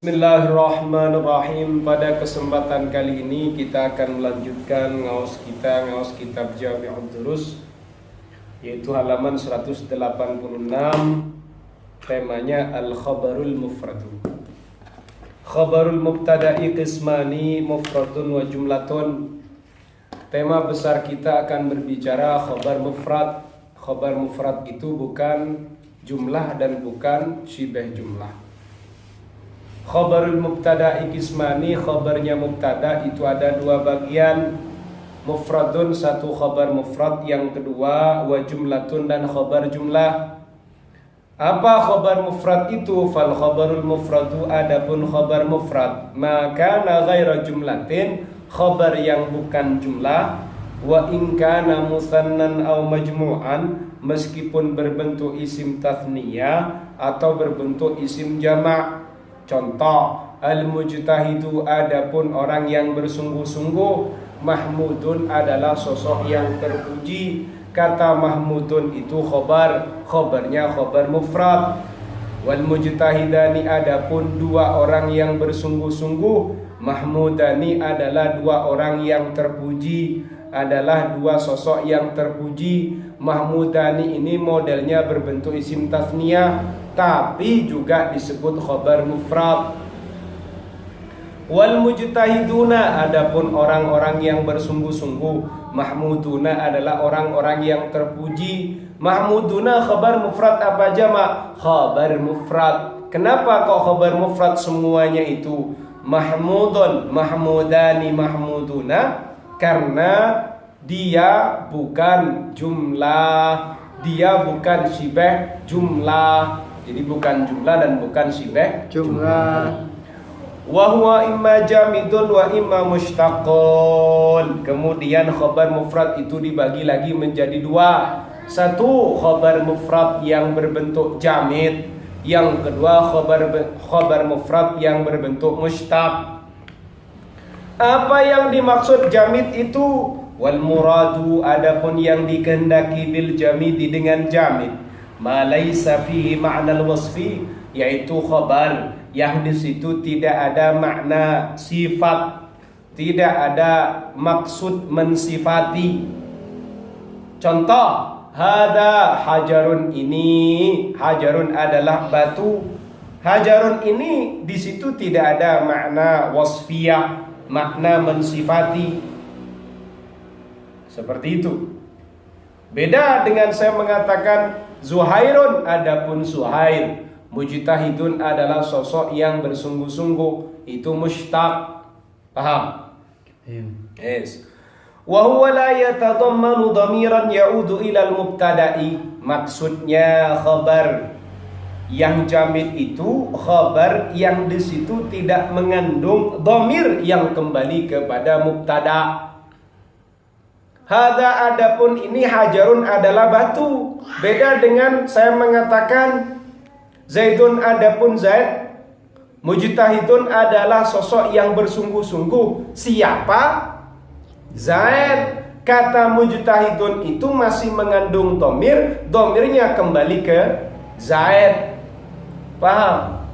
Bismillahirrahmanirrahim. Pada kesempatan kali ini kita akan melanjutkan ngaos kitab Jami'ud Durus, yaitu halaman 186. Temanya Al-Khabarul Mufradu. Khabarul Mubtada'i qismani mufradun wa jumlatun. Tema besar kita akan berbicara khabar mufrad. Khabar mufrad itu bukan jumlah dan bukan syibah jumlah. Khabarul mubtada'i qismani, khabarnya mubtada itu ada dua bagian. Mufradun, satu khabar mufrad, yang kedua wa jumlatun, dan khabar jumlah. Apa khabar mufrad itu? Fal khabarul mufradu, adapun khabar mufrad maka na ghaira jumlatin, khabar yang bukan jumlah. Wa in kana musannan aw majmu'an, meskipun berbentuk isim tathniyah atau berbentuk isim jama'. Contoh, al-mujtahidu, adapun orang yang bersungguh-sungguh. Mahmudun adalah sosok yang terpuji. Kata mahmudun itu khobarnya khobar mufrad. Wal mujtahidani, adapun dua orang yang bersungguh-sungguh. Mahmudani adalah dua orang yang terpuji, adalah dua sosok yang terpuji. Mahmudani ini modelnya berbentuk isim tasniyah, tapi juga disebut khobar mufrad. Wal mujtahiduna, adapun orang-orang yang bersungguh-sungguh. Mahmuduna adalah orang-orang yang terpuji. Mahmuduna khobar mufrad apa jama'? Khobar mufrad. Kenapa kok khobar mufrad semuanya itu mahmudun, mahmudani, mahmuduna? Karena dia bukan jumlah, dia bukan syibah jumlah. Jadi bukan jumlah dan bukan syibah jumlah. Wa huwa imma jamidun wa imma mushtaqun. Kemudian khabar mufrad itu dibagi lagi menjadi dua. Satu, khabar mufrad yang berbentuk jamid. Yang kedua, khabar mufrad yang berbentuk mushtaq. Apa yang dimaksud jamid itu? Wal muradu, adapun yang dikehendaki bil jamidi dengan jamid, ma laisa fihi ma'nal wasfi, yaitu khabar yang di situ tidak ada makna sifat, tidak ada maksud mensifati. Contoh, hada hajarun, ini hajarun adalah batu. Hajarun ini di situ tidak ada makna wasfiyah, makna mensifati. Seperti itu. Beda dengan saya mengatakan Zuhairun, adapun Zuhair. Mujtahidun adalah sosok yang bersungguh-sungguh, itu mushtaq. Paham? Yes. Wa huwa la yatadammanu dhamiran ya'udu ila al-mubtada'i. Maksudnya khabar yang jamid itu khabar yang di situ tidak mengandung dhamir yang kembali kepada mubtada'. Hada, adapun ini hajarun adalah batu. Beda dengan saya mengatakan Zaidun, adapun Zaid. Mujtahidun adalah sosok yang bersungguh-sungguh. Siapa? Zaid. Kata mujtahidun itu masih mengandung dhamir, dhamirnya kembali ke Zaid. Paham?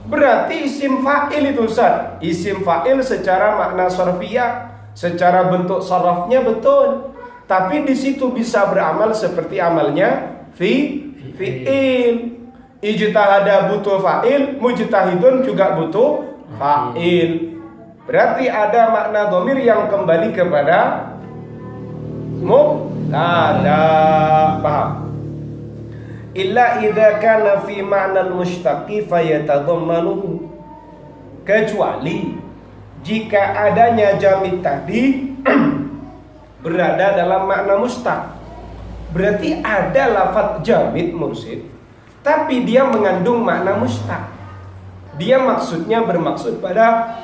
Berarti isim fa'il itu Ustaz. Isim fa'il secara makna sarfiyah, secara bentuk sarafnya betul, tapi di situ bisa beramal seperti amalnya fi'il. Ijtihada butuh fa'il, mujtahidun juga butuh fa'il. Berarti ada makna dhamir yang kembali kepada mubtada. Paham? Illa idza kana fi ma'nal mushtaqi fayatadammanuhu, kecuali jika adanya jamid tadi berada dalam makna mustaq. Berarti ada lafaz jamid mursid, tapi dia mengandung makna mustaq. Dia maksudnya bermaksud pada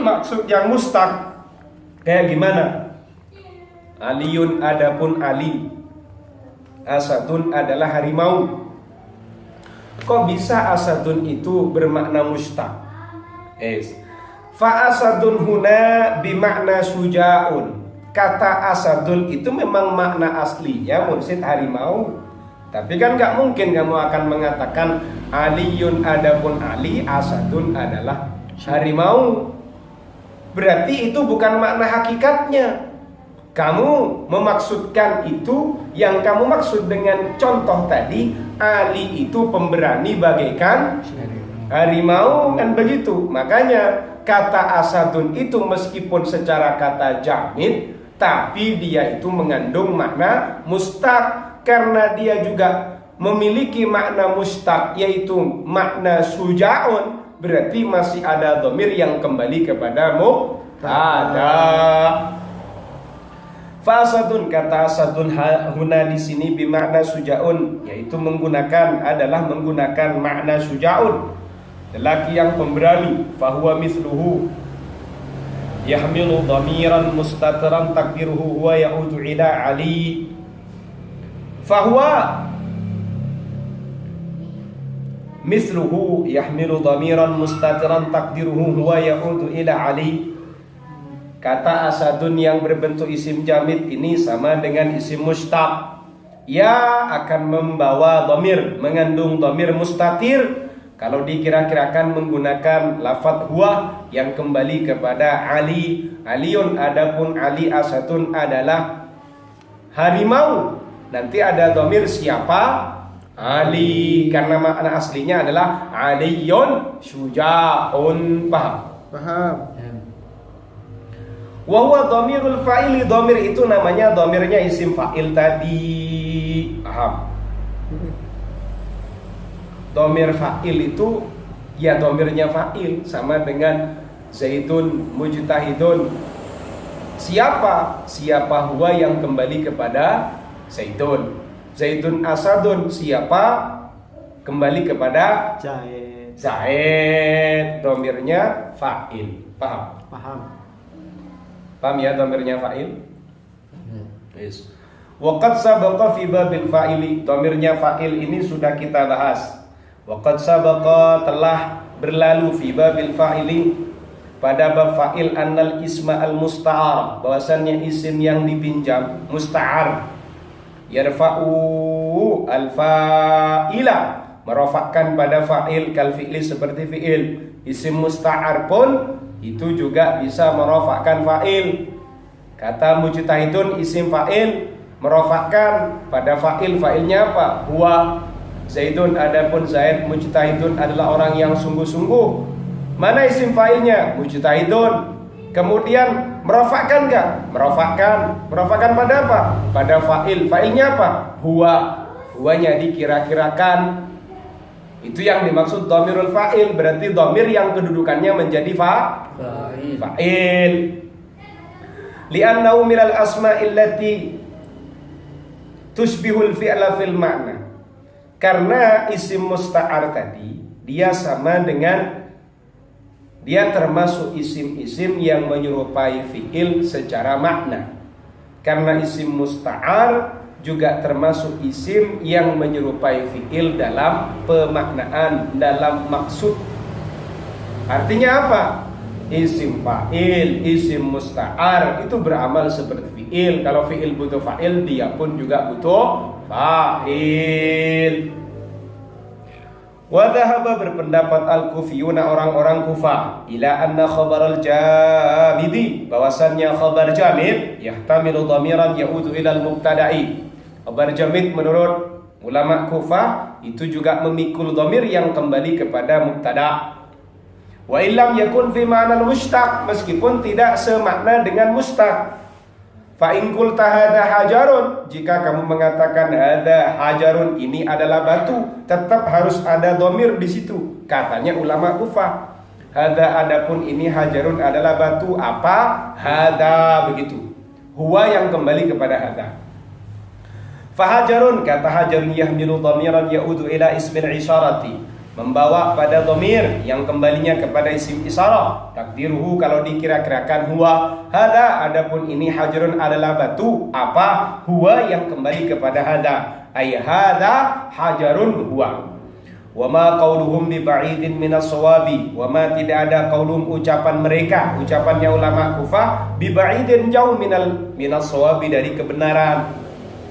maksud yang mustaq. Kayak gimana? Aliyun, adapun Ali. Asadun adalah harimau. Kok bisa asadun itu bermakna mustaq? Fa asadun huna bimakna suja'un. Kata asadun itu memang makna aslinya mursid harimau, Tapi kan nggak mungkin kamu akan mengatakan Aliyun adapun Ali, Asadun adalah harimau. Berarti itu bukan makna hakikatnya. Kamu memaksudkan itu, yang kamu maksud dengan contoh tadi, Ali itu pemberani bagaikan harimau, kan begitu. Makanya kata Asadun itu meskipun secara kata jamid, tapi dia itu mengandung makna mustaq, karena dia juga memiliki makna mustaq, yaitu makna sujaun. Berarti masih ada dhamir yang kembali kepada mubtada. Fa asadun, kata asadun huna di sini bimakna sujaun, yaitu adalah menggunakan makna sujaun, lelaki yang pemberani. Fahuwa misluhu yahmilu dhamiran mustatiran takdiruhu huwa ya'udu ila Ali. Fahuwa misluhu yahmilu dhamiran mustatiran takdiruhu huwa ya'udu ila Ali. Kata asadun yang berbentuk isim jamid ini sama dengan isim mustaq, ya akan membawa dhamir, mengandung dhamir mustatir kalau dikira-kirakan menggunakan lafadz huwa yang kembali kepada Ali. Aliyun adapun Ali, Asadun adalah harimau. Nanti ada dhamir siapa? Ali, karena makna aslinya adalah Aliyun syuja'un. Paham? Wa huwa dhamirul fa'ili, dhamir itu namanya dhamirnya isim fa'il tadi. Paham? Dhamir fa'il itu ya dhamirnya fa'il, sama dengan Zaidun mujtahidun. Siapa huwa yang kembali kepada Zaidun. Zaidun asadun, siapa kembali kepada Zaid, dhamirnya fa'il. Paham ya dhamirnya fa'il? Yes. Waqad sabaqa fi babil fa'ili, dhamirnya fa'il ini sudah kita bahas. Waqad sabaqa, telah berlalu, fi babil fa'ili, pada bab fa'il, annal isma al musta'ar, bahwasannya isim yang dipinjam musta'ar, yarfa'u al fa'ila, merofakkan pada fa'il, kal fi'li, seperti fi'il. Isim musta'ar pun itu juga bisa merofakkan fa'il. Kata mujtahidun isim fa'il, merofakkan pada fa'il. Fa'ilnya apa? Huwa Zaidun, adapun Zaid mujtahidun adalah orang yang sungguh-sungguh. Mana isim fa'ilnya? Mujtahidun. Kemudian merofakkan enggak? Merofakkan pada apa? Pada fa'il. Fa'ilnya apa? Huwanya dikira-kirakan. Itu yang dimaksud dhamirul fa'il. Berarti dhamir yang kedudukannya menjadi fa'il. Li'annahu minal asma'il lati tushbihul fi'la fil ma'na. Karena isim musta'ar tadi dia termasuk isim-isim yang menyerupai fi'il secara makna. Karena isim musta'ar juga termasuk isim yang menyerupai fi'il dalam pemaknaan, dalam maksud. Artinya apa? Isim fa'il, isim musta'ar itu beramal seperti fi'il. Kalau fi'il butuh fa'il, dia pun juga butuh fa'il. Wa dhahaba, berpendapat al-kufiyuna, orang-orang Kufah, ila anna khabar al-jamidi, bahwasannya khabar jamid yahtamilu dhamiran ya'udu ila al-mubtada'i. Khabar jamid menurut ulama Kufah itu juga memikul dhamir yang kembali kepada mubtada. Wa illam yakun fi ma'nal mushtaq, meskipun tidak semakna dengan mushtaq. Fa in qulta hadza hajarun, jika kamu mengatakan hadza hajarun, ini adalah batu, tetap harus ada dhamir di situ. Katanya ulama Kufah, hadza adapun ini hajarun adalah batu, apa? Hadza, begitu. Huwa yang kembali kepada hadza. Fahajarun, kata hajarun yahmilu dhamiran ya'udu ila ismil isyarati, membawa pada dhamir yang kembalinya kepada isim isyarah. Takdiruhu, kalau dikira-kirakan huwa hadza, adapun ini hajarun adalah batu, apa? Huwa yang kembali kepada hadza, ay hadza hajarun huwa. Wa ma qauluhum bi ba'idin minas shawabi, wa ma tidak ada qaulum, ucapan mereka, ucapannya ulama Kufah, bi ba'idin jauh minas shawabi, dari kebenaran.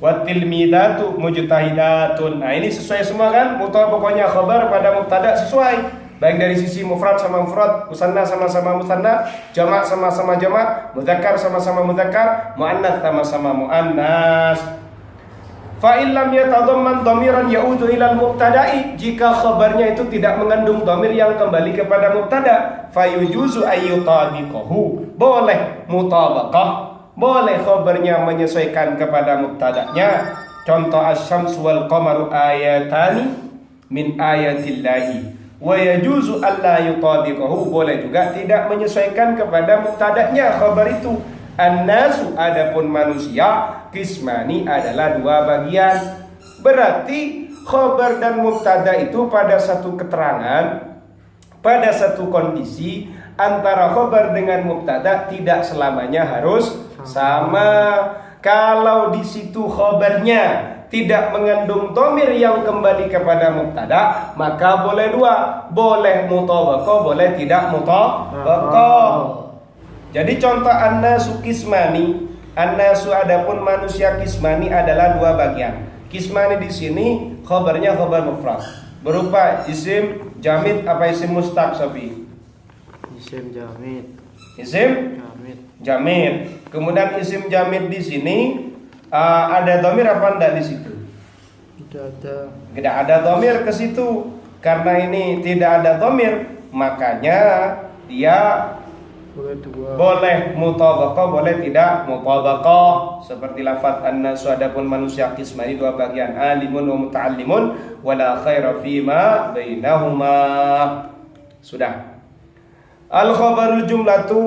Watilmidatu mujtahidatun. Nah, ini sesuai semua kan? Pokoknya khabar pada mubtada sesuai. Baik dari sisi mufrad sama mufrad, musanna sama-sama musanna, jamak sama-sama jamak, mudzakkar sama-sama mudzakkar, muannats sama-sama muannas. Fa illam yatadamman dhamiran ya'udu ilal mubtada'i, jika khabarnya itu tidak mengandung dhamir yang kembali kepada mubtada, fayujuzu ayyutadiqahu, boleh mutabaqah, boleh khabarnya menyesuaikan kepada mubtada'nya. Contoh asy-syamsu wal qamaru ayatani min ayatillahi, wa yajuzu alla yutadiqahu, boleh juga tidak menyesuaikan kepada mubtada'nya khabar itu. An-nasu, adapun manusia, qismani, adalah dua bagian. Berarti khabar dan mubtada itu pada satu keterangan, pada satu kondisi, antara khabar dengan mubtada tidak selamanya harus sama. Kalau di situ khabarnya tidak mengandung dhamir yang kembali kepada mubtada, maka boleh dua, boleh mutabaqah, boleh tidak mutabaqah. Jadi contoh an-nasu qismani, an-nasu adapun manusia, qismani adalah dua bagian. Qismani di sini khabarnya khabar mufrad berupa isim jamid apa isim mustaq, Sofi? Isim jamid. Isim jamid. Kemudian isim jamid di sini ada dhamir apa enggak di situ? Tidak ada dhamir ke situ. Karena ini tidak ada dhamir, makanya dia boleh mutabaqah, boleh tidak mutabaqah. Seperti lafaz an-nasu adapun manusia qismani dua bagian, alimun wa muta'allimun wala khaira fima bainahuma. Sudah. Al-khabarul jumlatu,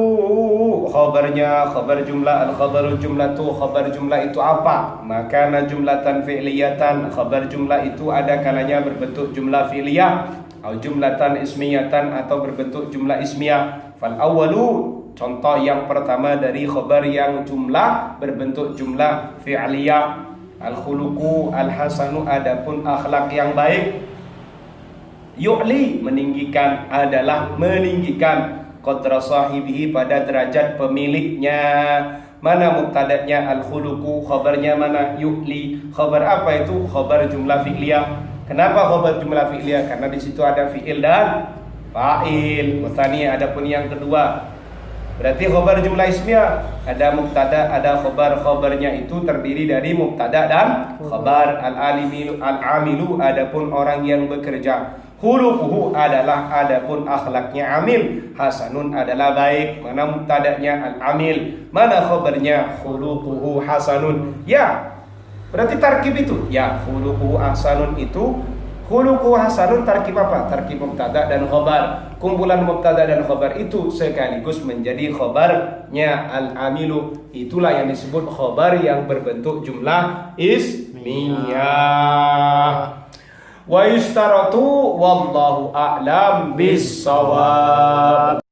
khabarnya khabar jumlah. Al-khabarul jumlatu, khabar jumlah itu apa? Maka jumlatan fi'liyatan, khabar jumlah itu ada kalanya berbentuk jumlah fi'liyah, atau jumlatan ismiyatan, atau berbentuk jumlah ismiyah. Fal awwalu, contoh yang pertama dari khabar yang jumlah berbentuk jumlah fi'liyah, al-khuluqu al-hasanu, adapun akhlak yang baik. Yu'li, meninggikan, adalah meninggikan, qadra sahibihi, pada derajat pemiliknya. Mana mubtada'nya? Al-khuluqu, khabarnya mana? Yu'li. Khabar apa itu? Khabar jumlah fi'liyah. Kenapa khabar jumlah fi'liyah? Karena di situ ada fi'il dan fa'il. Mutani, adapun yang kedua berarti khabar jumlah ismiyah, ada mubtada, ada khabar. Khabarnya itu terdiri dari mubtada dan khabar. Al-amilu, adapun orang yang bekerja. Khuluquhu adalah adapun akhlaknya amil. Hasanun adalah baik. Mana mubtadanya? Al-amil. Mana khabarnya? Khuluquhu hasanun. Ya, berarti tarkib itu. Ya, khuluquhu hasanun itu, khuluquhu hasanun tarkib apa? Tarkib mubtada dan khabar. Kumpulan mubtada dan khabar itu sekaligus menjadi khabarnya al-amilu. Itulah yang disebut khabar yang berbentuk jumlah ismiyah. Wa yustaratu wallahu a'lam bis-shawab.